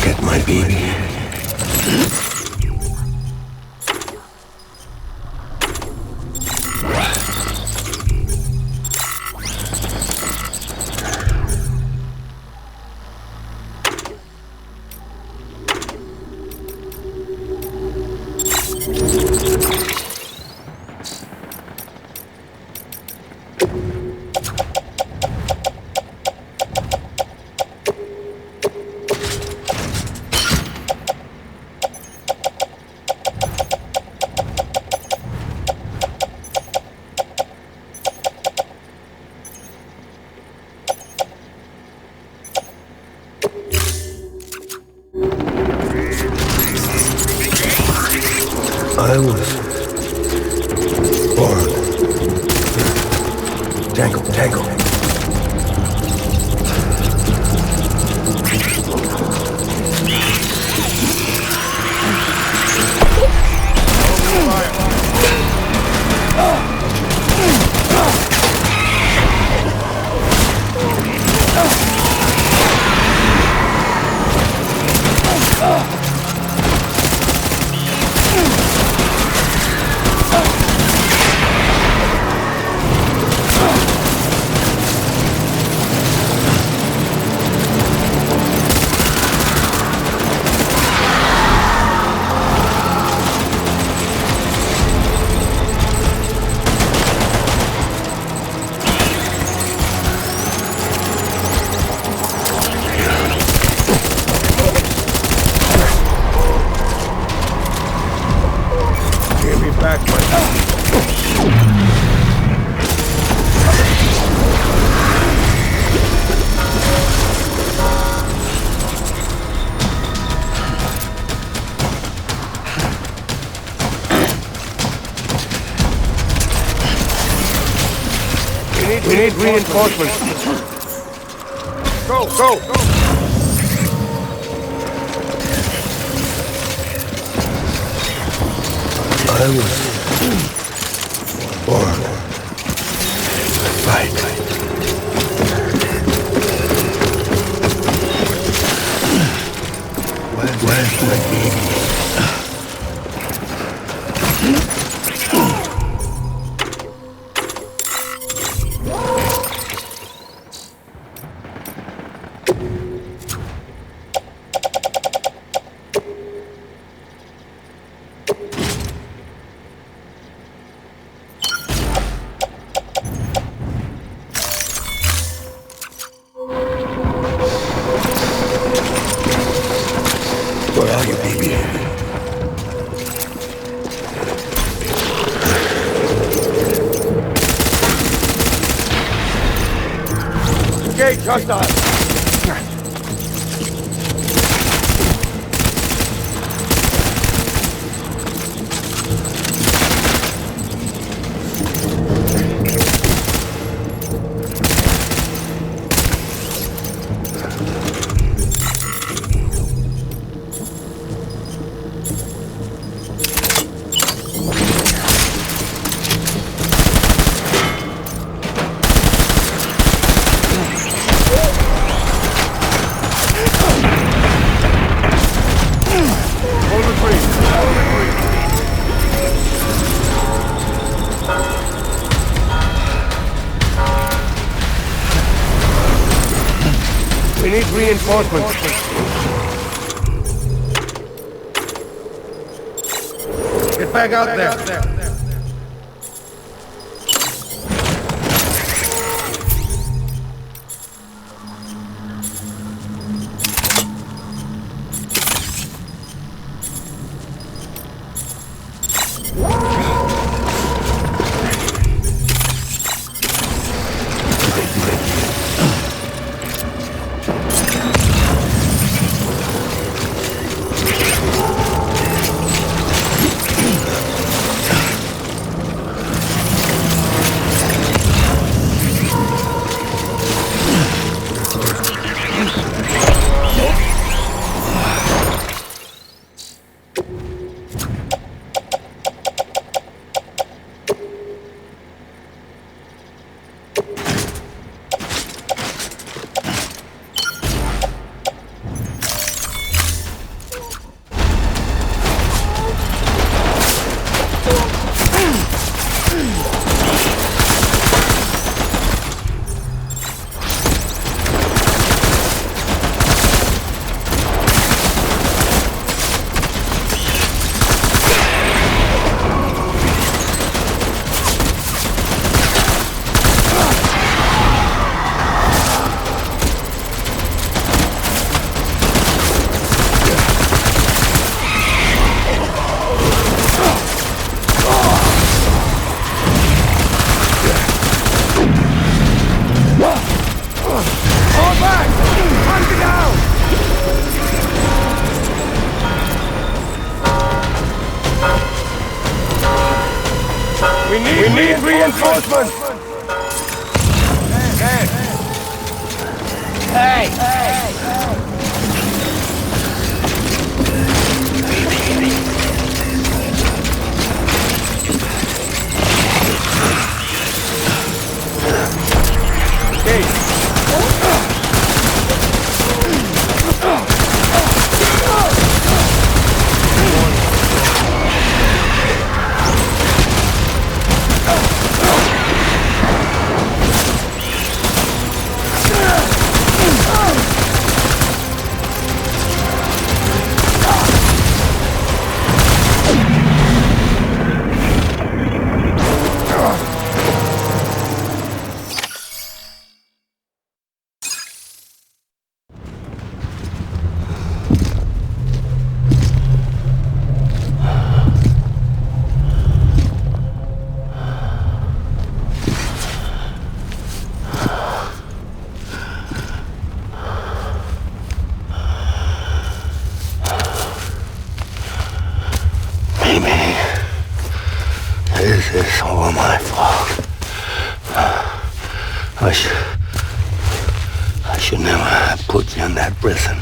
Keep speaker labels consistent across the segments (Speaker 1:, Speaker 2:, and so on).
Speaker 1: Get my baby. I was born. Tangle, tangle. We need reinforcements. Go, go, go. I was born to fight. Where's my baby? Where are you, baby? Engage hostile! We need reinforcements. Get back out there. We need reinforcements!
Speaker 2: This is all my fault. I should never have put you in that prison.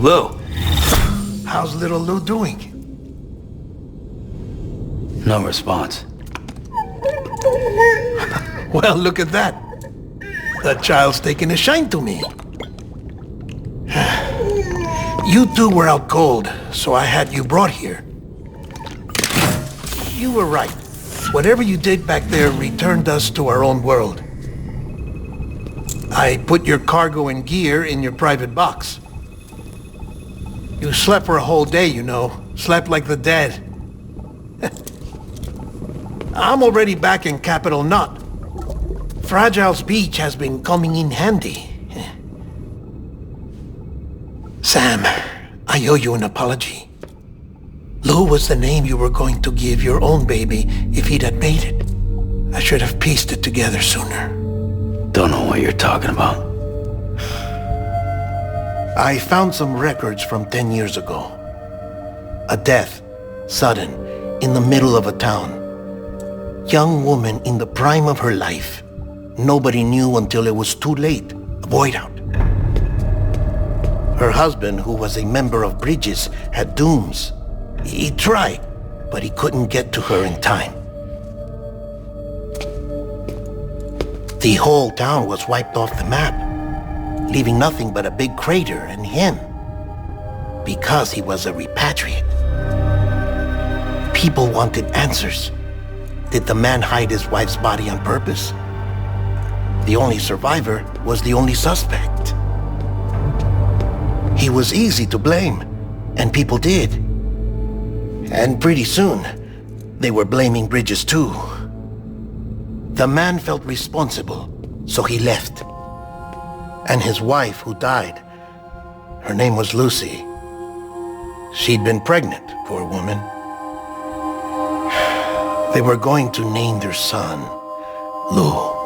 Speaker 3: Lou. How's little Lou doing?
Speaker 2: No response.
Speaker 3: Well, look at that. The child's taking a shine to me. You two were out cold, so I had you brought here. You were right. Whatever you did back there returned us to our own world. I put your cargo and gear in your private box. You slept for a whole day, you know. Slept like the dead. I'm already back in Capital Knot. Fragile's beach has been coming in handy. Sam, I owe you an apology. Lou was the name you were going to give your own baby if he'd had made it. I should have pieced it together sooner.
Speaker 2: Don't know what you're talking about.
Speaker 3: I found some records from 10 years ago. A death, sudden, in the middle of a town. Young woman in the prime of her life. Nobody knew until it was too late. A void out. Her husband, who was a member of Bridges, had dooms. He tried, but he couldn't get to her in time. The whole town was wiped off the map, leaving nothing but a big crater and him, because he was a repatriate. People wanted answers. Did the man hide his wife's body on purpose? The only survivor was the only suspect. He was easy to blame, and people did. And pretty soon, they were blaming Bridges too. The man felt responsible, so he left. And his wife, who died, her name was Lucy. She'd been pregnant, poor woman. They were going to name their son Lou.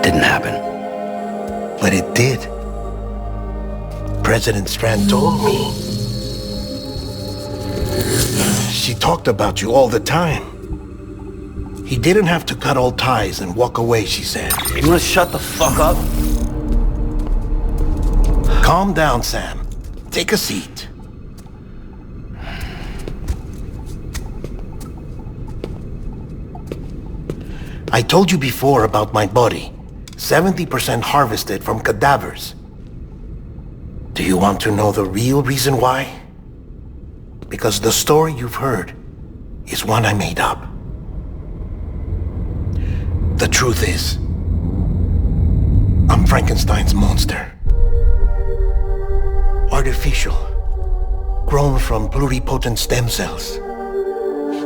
Speaker 2: Didn't happen.
Speaker 3: But it did. President Strand told me. She talked about you all the time. He didn't have to cut all ties and walk away, she said.
Speaker 2: You wanna shut the fuck up?
Speaker 3: Calm down, Sam. Take a seat. I told you before about my body. 70% harvested from cadavers. Do you want to know the real reason why? Because the story you've heard is one I made up. The truth is, I'm Frankenstein's monster. Artificial, grown from pluripotent stem cells.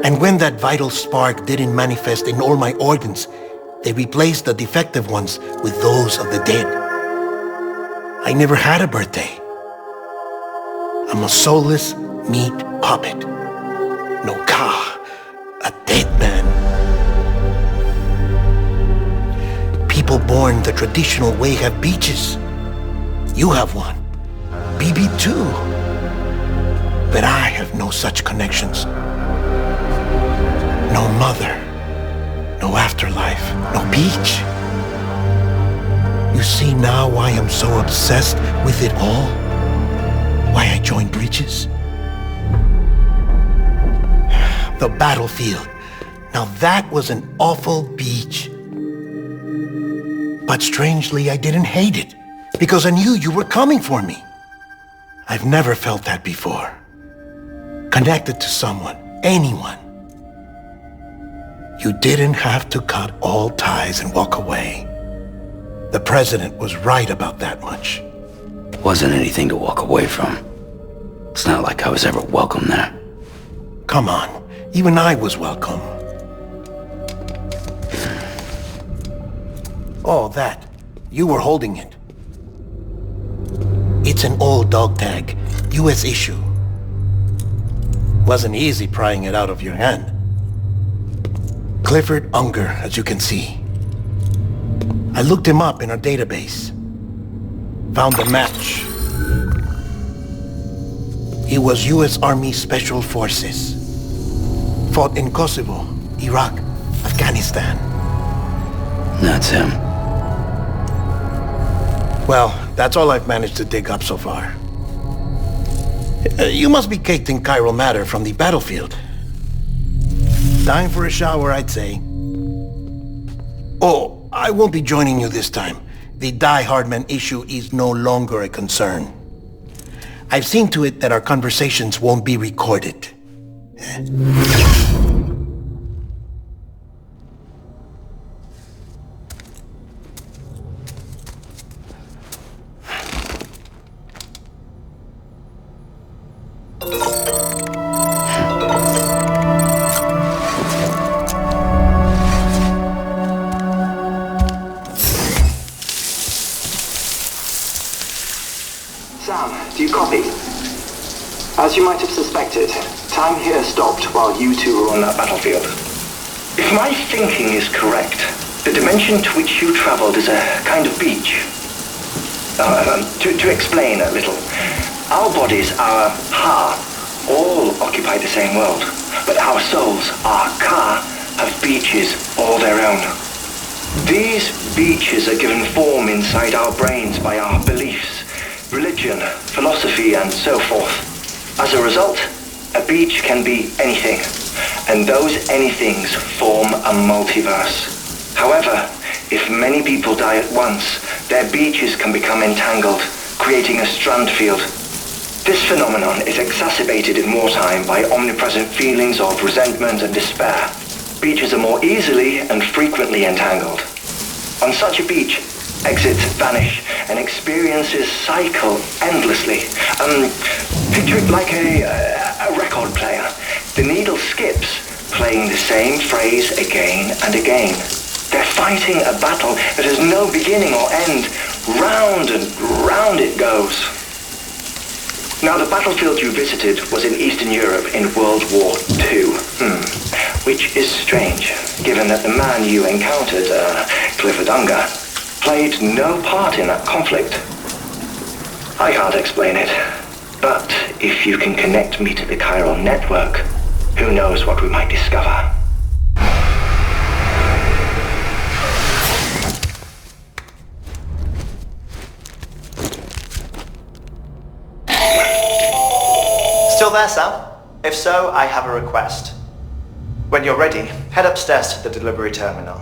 Speaker 3: And when that vital spark didn't manifest in all my organs, they replaced the defective ones with those of the dead. I never had a birthday. I'm a soulless meat puppet. No car, a dead man. People born the traditional way have beaches. You have one. BB too. But I have no such connections. No mother. No afterlife. No beach. You see now why I'm so obsessed with it all? Why I joined Bridges? The battlefield. Now that was an awful beach. But strangely, I didn't hate it, because I knew you were coming for me. I've never felt that before. Connected to someone, anyone. You didn't have to cut all ties and walk away. The president was right about that much.
Speaker 2: Wasn't anything to walk away from. It's not like I was ever welcome there.
Speaker 3: Come on, even I was welcome. Oh, that. You were holding it. It's an old dog tag, US issue. Wasn't easy prying it out of your hand. Clifford Unger, as you can see. I looked him up in our database. Found a match. He was US Army Special Forces. Fought in Kosovo, Iraq, Afghanistan.
Speaker 2: That's him.
Speaker 3: Well, that's all I've managed to dig up so far. You must be caked in chiral matter from the battlefield. Time for a shower, I'd say. Oh, I won't be joining you this time. the Die Hardman issue is no longer a concern. I've seen to it that our conversations won't be recorded.
Speaker 4: Sam, do you copy? As you might have suspected, time here stopped while you two were on that battlefield. If my thinking is correct, the dimension to which you traveled is a kind of beach. To explain a little, our bodies, our ha, all occupy the same world, but our souls, our ka, have beaches all their own. These beaches are given form inside our brains by our beliefs, religion, philosophy, and so forth. As a result, a beach can be anything, and those anythings form a multiverse. However, if many people die at once, their beaches can become entangled, creating a strand field. This phenomenon is exacerbated in wartime by omnipresent feelings of resentment and despair. Beaches are more easily and frequently entangled. On such a beach, exits vanish and experiences cycle endlessly. Picture it like a record player. The needle skips, playing the same phrase again and again. They're fighting a battle that has no beginning or end. Round and round it goes. Now, the battlefield you visited was in Eastern Europe in World War II. Which is strange, given that the man you encountered, Clifford Unger, played no part in that conflict. I can't explain it, but if you can connect me to the chiral network, who knows what we might discover.
Speaker 5: Still there, Sam? If so, I have a request. When you're ready, head upstairs to the delivery terminal.